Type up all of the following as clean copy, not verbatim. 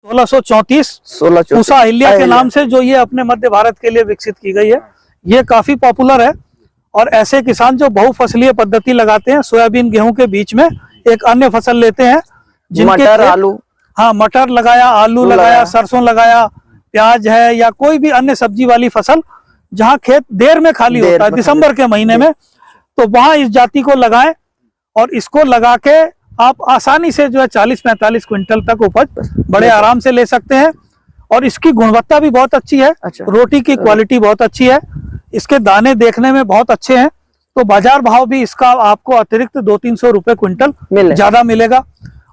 1634 पूसा अहिल्या के नाम से जो ये अपने मध्य भारत के लिए विकसित की गई है। ये काफी पॉपुलर है और ऐसे किसान जो बहुफसलीय पद्धति लगाते हैं, सोयाबीन गेहूं के बीच में एक अन्य फसल लेते हैं, जिनके मटर आलू, हाँ मटर लगाया, आलू लगाया, सरसों लगाया, प्याज है या कोई भी अन्य सब्जी वाली फसल जहाँ खेत देर में खाली होता है दिसंबर के महीने में, तो वहां इस जाति को लगाएं और इसको लगा के आप आसानी से जो है 40-45 क्विंटल तक उपज बड़े आराम से ले सकते हैं। और इसकी गुणवत्ता भी बहुत अच्छी है। रोटी की क्वालिटी बहुत अच्छी है, इसके दाने देखने में बहुत अच्छे हैं, तो बाजार भाव भी इसका आपको अतिरिक्त 200-300 रुपए क्विंटल ज्यादा मिलेगा।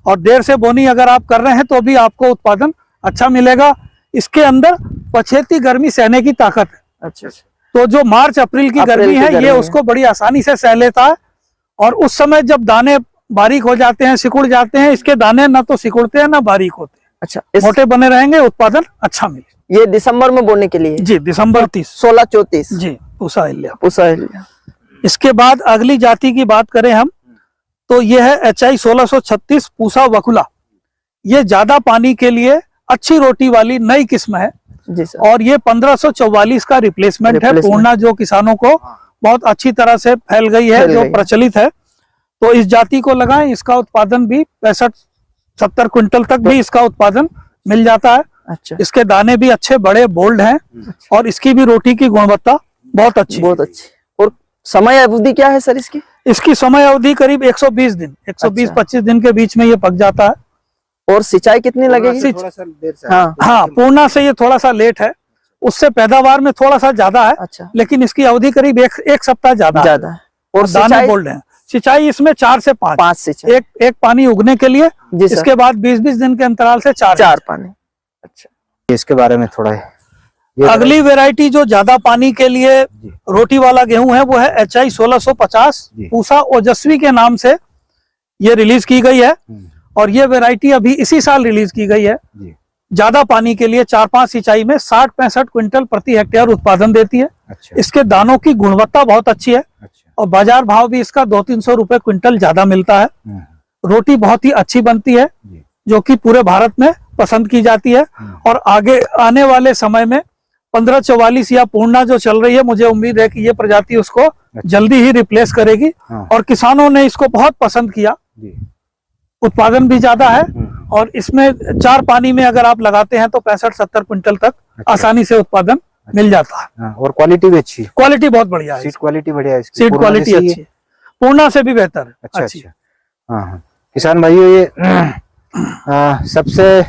और देर से बोनी अगर आप कर रहे हैं तो भी आपको उत्पादन अच्छा मिलेगा। इसके अंदर पछेती गर्मी सहने की ताकत है। अच्छा, तो जो मार्च अप्रैल की गर्मी है ये उसको बड़ी आसानी से सह लेता है। और उस समय जब दाने बारीक हो जाते हैं, सिकुड़ जाते हैं, इसके दाने ना तो सिकुड़ते हैं ना बारीक होते हैं। अच्छा, मोटे बने रहेंगे, उत्पादन अच्छा मिले। ये दिसंबर में बोने के लिए जी, दिसंबर 30 1634 जी, पूसा अहिल्या। पूसा अहिल्या। इसके बाद अगली जाति की बात करें हम तो ये है HI 1636 पूसा वकुला। ये ज्यादा पानी के लिए अच्छी रोटी वाली नई किस्म है जी सर। और ये 1544 का रिप्लेसमेंट है। पूर्णा जो किसानों को बहुत अच्छी तरह से फैल गई है, जो प्रचलित है, तो इस जाति को लगाएं। इसका उत्पादन भी 65-70 क्विंटल तक भी इसका उत्पादन मिल जाता है। अच्छा, इसके दाने भी अच्छे बड़े बोल्ड हैं और इसकी भी रोटी की गुणवत्ता बहुत अच्छी। और समय अवधि क्या है सर इसकी? इसकी समय अवधि करीब 120 दिन, 120-25 दिन के बीच में ये पक जाता है। और सिंचाई कितनी लगेगी? हाँ, पूर्णा से ये थोड़ा सा लेट है, उससे पैदावार में थोड़ा सा ज्यादा है। अच्छा, लेकिन इसकी अवधि करीब एक सप्ताह ज्यादा है। और दाने बोल्ड हैं। सिंचाई इसमें 4 से 5 सिंचाई, एक पानी उगने के लिए, इसके बाद 20-20 दिन के अंतराल से 4 पानी। अच्छा, इसके बारे में थोड़ा अगली वैरायटी जो ज्यादा पानी के लिए रोटी वाला गेहूं है वो है HI 1650 पूसा ओजस्वी के नाम से ये रिलीज की गई है। और ये वैरायटी अभी इसी साल रिलीज की गई है। ज्यादा पानी के लिए 4-5 सिंचाई में 60-65 क्विंटल प्रति हेक्टेयर उत्पादन देती है। अच्छा। इसके दानों की गुणवत्ता बहुत अच्छी है। अच्छा। और बाजार भाव भी इसका 200-300 रुपए क्विंटल ज्यादा मिलता है। रोटी बहुत ही अच्छी बनती है, जो कि पूरे भारत में पसंद की जाती है। और आगे आने वाले समय में 1544 या पूर्णा जो चल रही है, मुझे उम्मीद है कि ये प्रजाति उसको जल्दी ही रिप्लेस करेगी। और किसानों ने इसको बहुत पसंद किया, उत्पादन भी ज्यादा है। और इसमें 4 पानी में अगर आप लगाते हैं तो 65-70 क्विंटल तक आसानी से उत्पादन मिल जाता है। और क्वालिटी भी अच्छी है। क्वालिटी बहुत बढ़िया है, सीड क्वालिटी बढ़िया है, सीड क्वालिटी अच्छी है, पूर्णा से भी बेहतर है। अच्छा। हाँ, किसान भाइयों, ये सबसे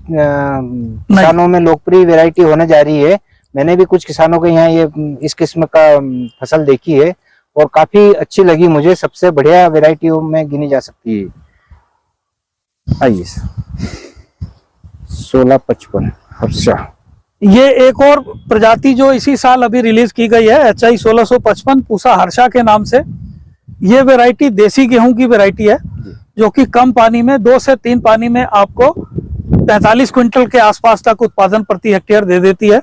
किसानों में लोकप्रिय वैरायटी होने जा रही है। मैंने भी कुछ किसानों के यहाँ ये इस किस्म का फसल देखी है और काफी अच्छी लगी मुझे। सबसे बढ़िया वैरायटियों में गिनी जा सकती है। आइए 1655 हर्षा, ये एक और प्रजाति जो इसी साल अभी रिलीज की गई है, HI 1655 पूसा हर्षा के नाम से। ये वैरायटी देसी गेहूं की वैरायटी है, जो कि कम पानी में 2 से 3 पानी में आपको 45 क्विंटल के आसपास तक उत्पादन प्रति हेक्टेयर दे देती है।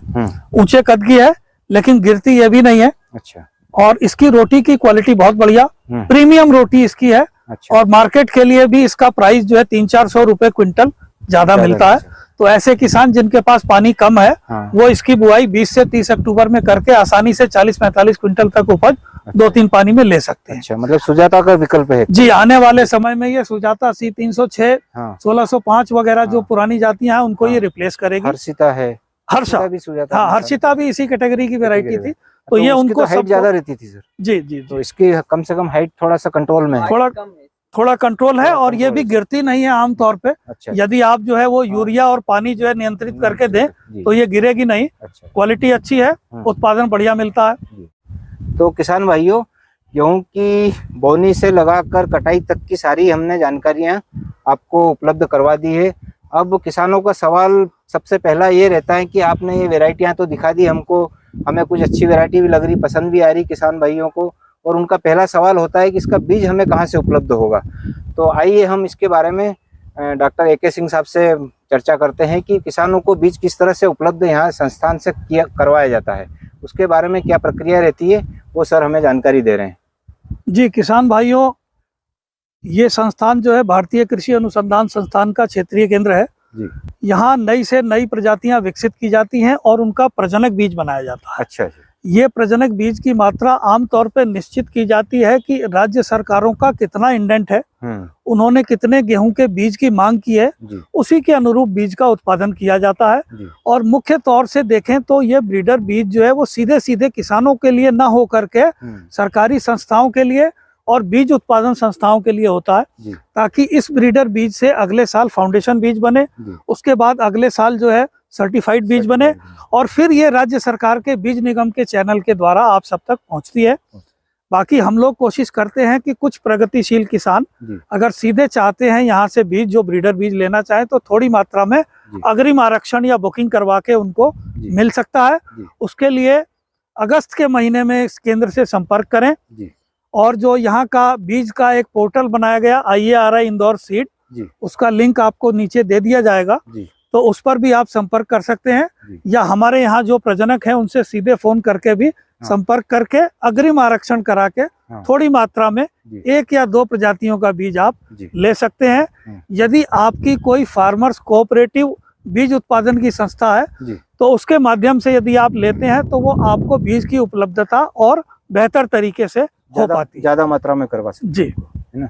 ऊंचे कद की है, लेकिन गिरती ये भी नहीं है। अच्छा। और इसकी रोटी की क्वालिटी बहुत बढ़िया, प्रीमियम रोटी इसकी है। अच्छा। और मार्केट के लिए भी इसका प्राइस जो है 300-400 रुपए क्विंटल ज्यादा मिलता है। तो ऐसे किसान जिनके पास पानी कम है, वो इसकी बुआई 20 से 30 अक्टूबर में करके आसानी से 40-45 क्विंटल तक उपज 2-3 पानी में ले सकते हैं। अच्छा, मतलब सुजाता का विकल्प है जी। आने वाले समय में ये सुजाता C306, 1605 वगैरह जो पुरानी जातियां हैं उनको ये रिप्लेस करेगी। हर्षिता है, हर्षा भी सुजाता। हाँ, हर्षिता भी इसी कैटेगरी की वैरायटी थी। तो ये उनको हाइट ज्यादा रहती थी सर। जी। तो इसकी कम से कम हाइट थोड़ा सा कंट्रोल में है, थोड़ा कंट्रोल है। और ये भी गिरती नहीं है आमतौर पे। अच्छा। यदि आप जो है वो यूरिया और पानी जो है नियंत्रित करके दें तो ये गिरेगी नहीं। अच्छा। क्वालिटी अच्छी है, उत्पादन बढ़िया मिलता है। तो किसान भाइयों, गेहूं की बोनी से लगाकर कटाई तक की सारी हमने जानकारियां आपको उपलब्ध करवा दी है। अब किसानों का सवाल सबसे पहला ये रहता है कि आपने ये वैरायटियां तो दिखा दी हमको, हमें कुछ अच्छी वैरायटी भी लग रही, पसंद भी आ रही किसान भाइयों को, और उनका पहला सवाल होता है कि इसका बीज हमें कहाँ से उपलब्ध होगा। तो आइए हम इसके बारे में डॉक्टर AK सिंह साहब से चर्चा करते हैं कि किसानों को बीज किस तरह से उपलब्ध यहाँ संस्थान से करवाया जाता है, उसके बारे में क्या प्रक्रिया रहती है, वो सर हमें जानकारी दे रहे हैं। जी किसान भाइयों, ये संस्थान जो है भारतीय कृषि अनुसंधान संस्थान का क्षेत्रीय केंद्र है। जी। यहाँ नई से नई प्रजातियां विकसित की जाती हैं और उनका प्रजनक बीज बनाया जाता है। अच्छा जी। ये प्रजनक बीज की मात्रा आमतौर पर निश्चित की जाती है कि राज्य सरकारों का कितना इंडेंट है, उन्होंने कितने गेहूं के बीज की मांग की है, उसी के अनुरूप बीज का उत्पादन किया जाता है। और मुख्य तौर से देखें तो ये ब्रीडर बीज जो है वो सीधे सीधे किसानों के लिए ना हो करके सरकारी संस्थाओं के लिए और बीज उत्पादन संस्थाओं के लिए होता है, ताकि इस ब्रीडर बीज से अगले साल फाउंडेशन बीज बने, उसके बाद अगले साल जो है सर्टिफाइड बीज बने और फिर ये राज्य सरकार के बीज निगम के चैनल के द्वारा आप सब तक पहुंचती है। बाकी हम लोग कोशिश करते हैं कि कुछ प्रगतिशील किसान अगर सीधे चाहते हैं यहाँ से बीज, जो ब्रीडर बीज लेना चाहे तो थोड़ी मात्रा में अग्रिम आरक्षण या बुकिंग करवा के उनको मिल सकता है। उसके लिए अगस्त के महीने में इस केंद्र से संपर्क करें और जो यहाँ का बीज का एक पोर्टल बनाया गया IARI इंदौर सीड, उसका लिंक आपको नीचे दे दिया जाएगा, तो उस पर भी आप संपर्क कर सकते हैं या हमारे यहाँ जो प्रजनक हैं उनसे सीधे फोन करके भी संपर्क करके अग्रिम आरक्षण करा के थोड़ी मात्रा में 1 या 2 प्रजातियों का बीज आप ले सकते हैं। यदि आपकी कोई फार्मर्स कोऑपरेटिव बीज उत्पादन की संस्था है तो उसके माध्यम से यदि आप लेते हैं तो वो आपको बीज की उपलब्धता और बेहतर तरीके से हो पाती है, ज्यादा मात्रा में करवा सकते जी, है ना।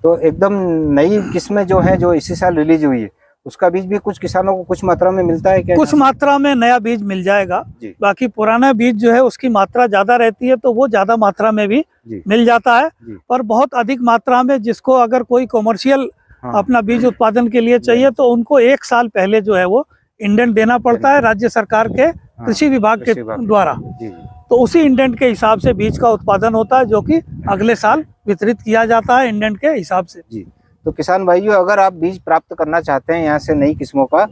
तो एकदम नई किस्में जो है जो इसी साल रिलीज हुई है उसका बीज भी कुछ किसानों को कुछ मात्रा में मिलता है क्या? कुछ मात्रा में नया बीज मिल जाएगा, बाकी पुराना बीज जो है उसकी मात्रा ज्यादा रहती है तो वो ज्यादा मात्रा में भी मिल जाता है। पर बहुत अधिक मात्रा में जिसको अगर कोई कॉमर्शियल अपना बीज उत्पादन के लिए चाहिए तो उनको 1 साल पहले जो है वो इंडेंट देना पड़ता है राज्य सरकार के कृषि विभाग के द्वारा। तो उसी इंडेंट के हिसाब से बीज का उत्पादन होता है जो कि अगले साल वितरित किया जाता है इंडेंट के हिसाब से। जी। तो किसान भाइयों, अगर आप बीज प्राप्त करना चाहते हैं यहाँ से नई किस्मों का,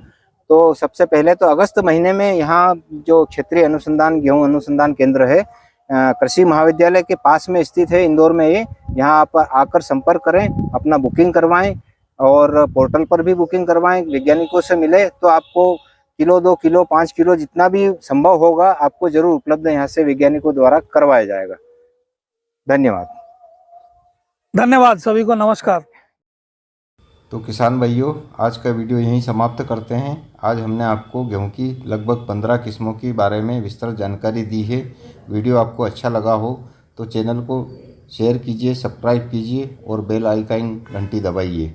तो सबसे पहले तो अगस्त महीने में यहाँ जो क्षेत्रीय अनुसंधान गेहूं अनुसंधान केंद्र है कृषि महाविद्यालय के पास में स्थित है इंदौर में, ये यहाँ आप आकर संपर्क करें, अपना बुकिंग करवाएं और पोर्टल पर भी बुकिंग करवाएं, वैज्ञानिकों से मिले तो आपको किलो 2 किलो 5 किलो जितना भी संभव होगा आपको जरूर उपलब्ध यहाँ से वैज्ञानिकों द्वारा करवाया जाएगा। धन्यवाद। धन्यवाद सभी को, नमस्कार। तो किसान भाइयों, आज का वीडियो यहीं समाप्त करते हैं। आज हमने आपको गेहूं की लगभग 15 किस्मों के बारे में विस्तृत जानकारी दी है। वीडियो आपको अच्छा लगा हो तो चैनल को शेयर कीजिए, सब्सक्राइब कीजिए और बेल आइकन घंटी दबाइए।